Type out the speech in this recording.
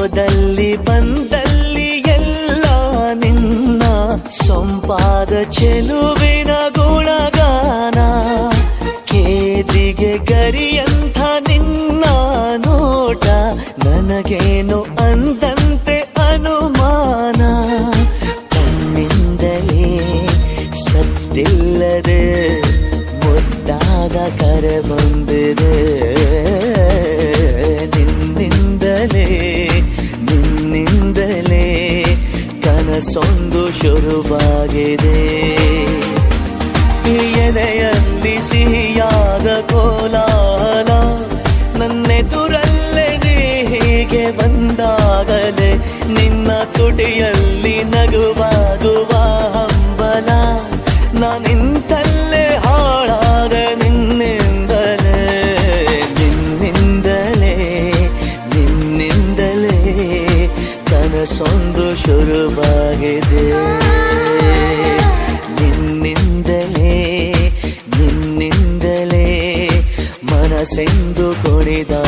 ಹೋದಲ್ಲಿ ಬಂದಲ್ಲಿ ಎಲ್ಲ ನಿನ್ನ ಸೊಂಪಾದ ಚೆಲುವಿನ ಗುಣಗಾನ. ಕೇದಿಗೆ ಗರಿಯಂಥ ನಿನ್ನ ನೋಟ ನನಗೇನು ಅಂದಂತೆ ಅನುಮಾನ. ಕಣ್ಣಿಂದಲೇ ಸದ್ದಿಲ್ಲದೆ ಮುದ್ದಾದ ಕರೆ ಬಂದಿದೆ. ನಿನ್ನಿಂದಲೇ ಕನಸೊಂದು ಶುರುವಾಗಿದೆ. ಎದೆಯಲ್ಲಿ ಸಿಹಿಯಾದ ಕೋಲಾಹಲ ನನ್ನೆದುರಲ್ಲೇ ನೀ ಹೀಗೆ ಬಂದಾಗಲೇ ನಿನ್ನ ತುಟಿಯಲ್ಲಿ ನಗುವಾಗುವ ಹಂಬಲ. ನಾನಿಂತಲ್ಲೇ ಹಾಳಾದ ನಿನ್ನಿಂದಲೇ ಕನಸೊಂದು ಶುರುವಾಗಿದೆ. ನಿನ್ನಿಂದಲೇ ಮನಸ್ಸೆಂದು ಕುಣಿದ